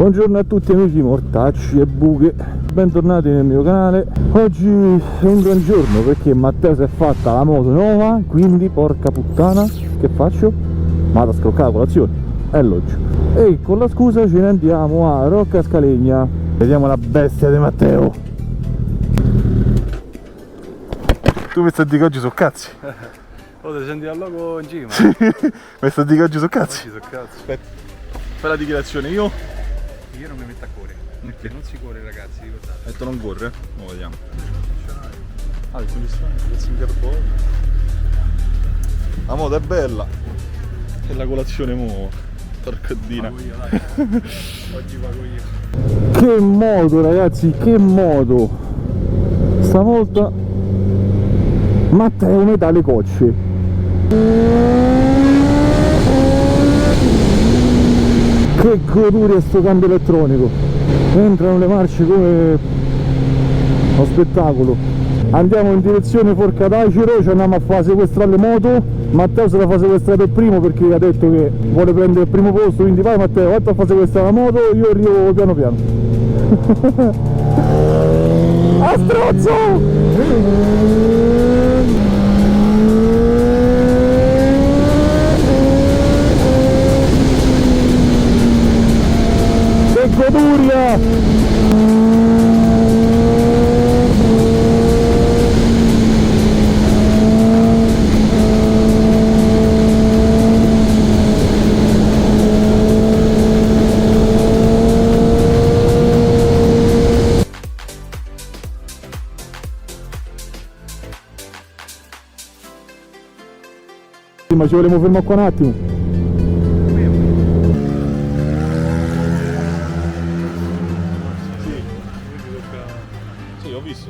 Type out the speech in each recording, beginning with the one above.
Buongiorno a tutti amici mortacci e buche, bentornati nel mio canale. Oggi è un gran giorno perché Matteo si è fatta la moto nuova, quindi porca puttana, che faccio? Vado a scroccare la colazione, è logico. E con la scusa ce ne andiamo a Rocca Scalegna. Vediamo la bestia di Matteo. Tu mi stai di che oggi so cazzi? Oh, ti senti al logo in cima? Sì, mi stai di che oggi so cazzi? Oggi so cazzo. Aspetta, fai la dichiarazione io? Io non mi metto a correre, perché non si corre ragazzi, ricordate. Detto non corre? Lo vediamo. Ah, il carbone. La moto è bella. E la colazione mo. Porcodina. Pago io, dai. Oggi pago io. Che moto ragazzi, che moto. Stavolta Matteo mi dà le cocce. Che goduria sto cambio elettronico. Entrano le marce come uno spettacolo. Andiamo in direzione Forcatacero, ci andiamo a fare sequestrare le moto. Matteo se la fa sequestrare per primo perché ha detto che vuole prendere il primo posto, quindi vai Matteo, vai a fare sequestrare la moto, io arrivo piano piano. A strozzo! Che goduria! Ma ci volevo fermare qua un attimo. Sì, ho visto.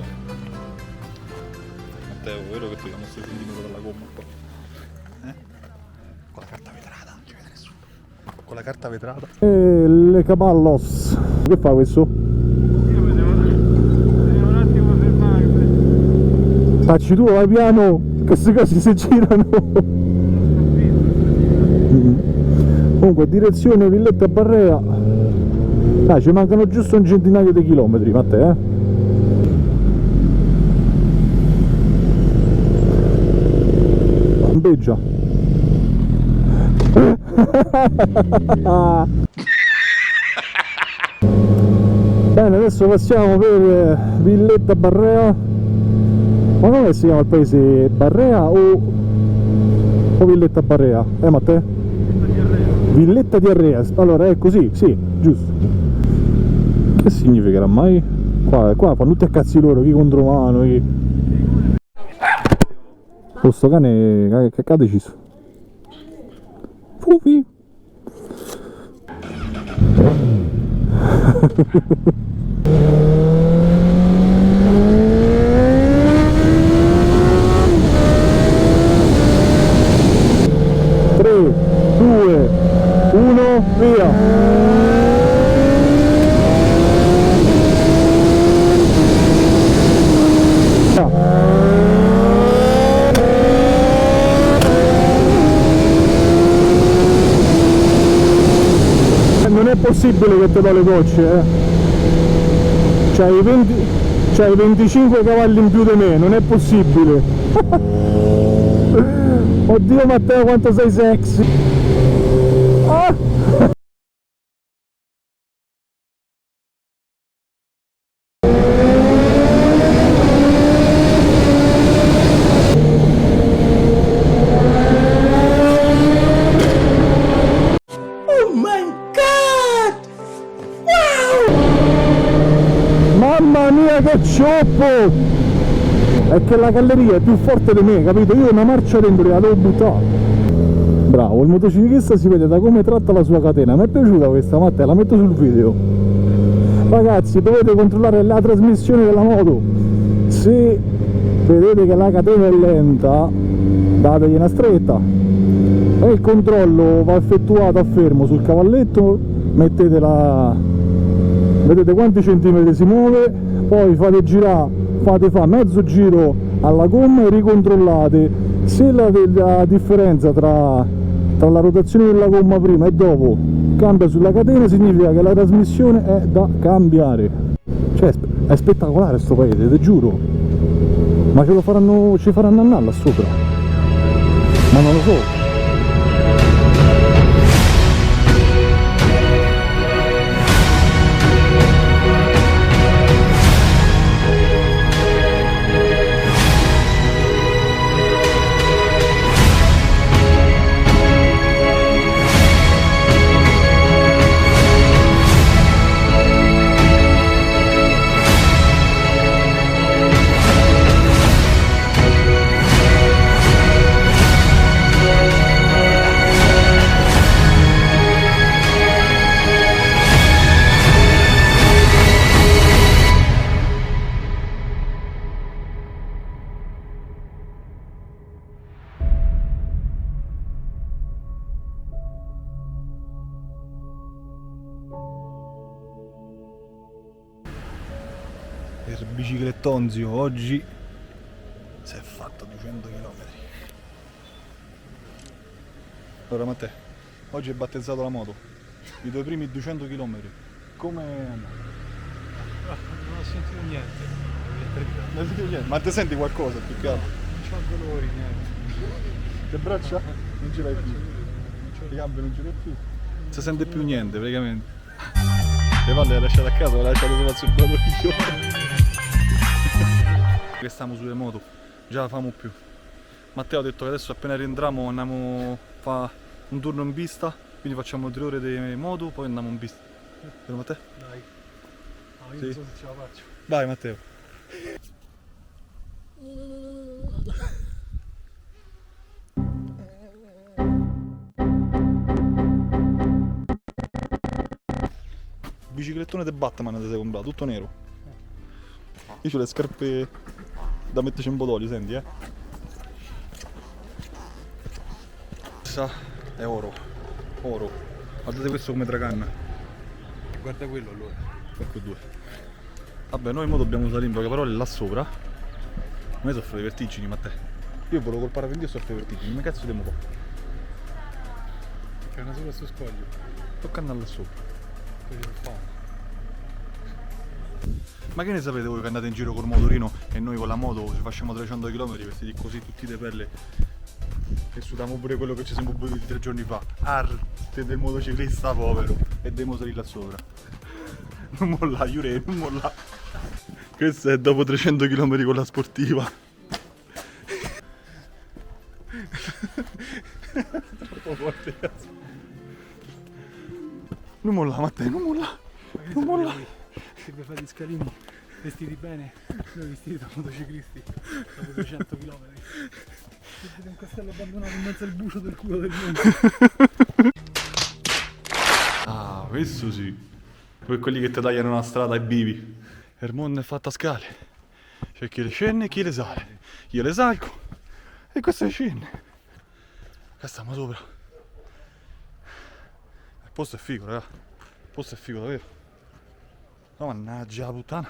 Matteo, vero che ti danno 6 cm dalla gomma qua? Con la carta vetrata, non ci vede nessuno. Con la carta vetrata. E le caballos. Che fa questo? Io vedevo un attimo fermarmi. Facci tu, vai piano, che queste cose si girano. Comunque direzione Villetta Barrea. Dai, ci mancano giusto un centinaio di chilometri, Matteo, Campeggia. Bene, adesso passiamo per Villetta Barrea. Ma come si chiama il paese? Barrea o Villetta Barrea? Matteo? Villetta di Arrea, allora è così, sì, giusto. Che significherà mai? Qua fanno tutti a cazzi loro, chi contro mano, chi... Questo cane che ha deciso? Fufi! Tre, due, uno, via! Non è possibile che te do le gocce, C'hai 25 cavalli in più di me, non è possibile. Oddio Matteo quanto sei sexy. Ah! Oh my god! Wow! Mamma mia che cioppo! È che la galleria è più forte di me, capito? Io una marcia dentro la devo buttare. Bravo, il motociclista si vede da come tratta la sua catena. Mi è piaciuta questa, Matteo, la metto sul video. Ragazzi, dovete controllare la trasmissione della moto. Se vedete che la catena è lenta, dategli una stretta. E il controllo va effettuato a fermo sul cavalletto, mettete vedete quanti centimetri si muove, poi fate girare, fate mezzo giro alla gomma e ricontrollate se la differenza tra la rotazione della gomma prima e dopo cambia sulla catena significa che la trasmissione è da cambiare. Cioè è spettacolare sto paese, te giuro. Ma ci faranno andare là sopra. Ma non lo so. Per biciclettonzio oggi si è fatto 200 km. Allora Matteo, oggi è battezzato la moto, i tuoi primi 200 km, come è andato? Non ho sentito niente. Non senti niente? Ma te senti qualcosa più che altro? Non ho dolori, niente. Le braccia? Non ce l'hai più. Le gambe non ce l'hai più. Non si sente più niente praticamente. Le palle le hai lasciate a casa, le hai lasciate solo sul bradocchio. Che stiamo sulle moto, già la famo più. Matteo ha detto che adesso appena rientriamo andiamo a fare un turno in pista, quindi facciamo 3 ore di moto, poi andiamo in pista. Vero Matteo? Dai. No, io Sì. non so se ce la faccio. Vai Matteo. Biciclettone di Batman ti sei comprato, tutto nero. Io ho le scarpe da metterci un po' d'olio, senti Questa è oro. Oro. Guardate questo come tracanna. Guarda quello allora. Ecco 2. Vabbè, noi mo dobbiamo salire in poche parole là sopra. A me soffro di vertigini, Matteo. Io volevo col parapendio e soffro di vertigini, come cazzo devo fare? Che è una sola sto scoglio. Tocca andare là sopra. Quello del fame. Ma che ne sapete voi che andate in giro col motorino e noi con la moto ci facciamo 300 km vestiti così tutti di pelle e sudiamo pure quello che ci siamo bevuti 3 giorni fa. Arte del motociclista povero e devo salire là sopra. Non molla, Jure, non molla. Questo è dopo 300 km con la sportiva. Troppo forte, cazzo. Non molla, Matteo, non molla. Non molla. Se per fare gli scalini vestiti bene, noi vestiti da motociclisti dopo 200 km. Siete un castello abbandonato in mezzo al bucio del culo del mondo. Ah, questo sì. Poi quelli che ti tagliano una strada e vivi. Il mondo è fatto a scale. C'è chi le scende e chi le sale. Io le salgo e questo le scende. Qua stiamo sopra. Il posto è figo, raga. Il posto è figo davvero. No, mannaggia la puttana.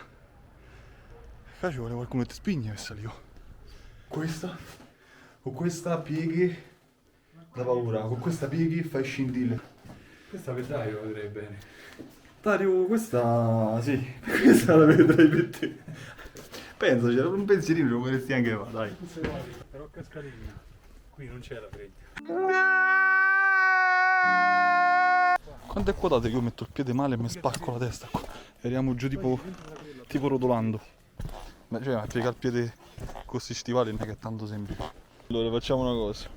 Qua ci vuole qualcuno che ti spinge per salire. Questa, con questa pieghi da paura, con questa pieghi fai scintille. Questa vedrai lo vedrei bene. Dario, questa sì, questa la vedrai per te. Pensaci, un pensierino lo potresti anche fare, dai. Però cascalina, qui non c'è la freccia. Quanto è quotato che io metto il piede male e mi spacco la testa qua? E andiamo giù tipo rotolando. Ma cioè, piegare il piede con questi stivali non è che è tanto semplice. Allora facciamo una cosa.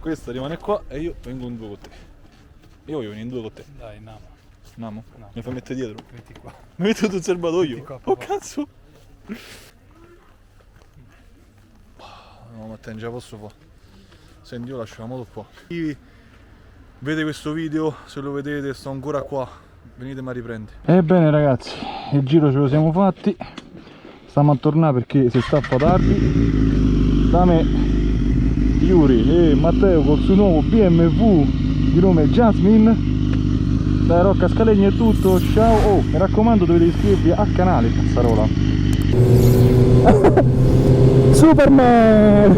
Questa rimane qua e io vengo in 2 con te. Io voglio venire in 2 con te. Dai, andiamo. Andiamo? No. Mi fai mettere dietro? Metti qua. Mi metto sul serbatoio? Metti qua, Oh papà. cazzo! No, Matteo, non ce la posso fare. Senti, io lascio la moto qua. Chi vede questo video, se lo vedete, sto ancora qua. Venitemi a riprendere. Ebbene ragazzi, il giro ce lo siamo fatti. Stiamo a tornare perché si sta a fa tardi. Da me, Yuri e Matteo col suo nuovo BMW di nome Jasmine. Da Rocca Scalegna è tutto, ciao! Oh, mi raccomando, dovete iscrivervi al canale, cazzarola! Superman!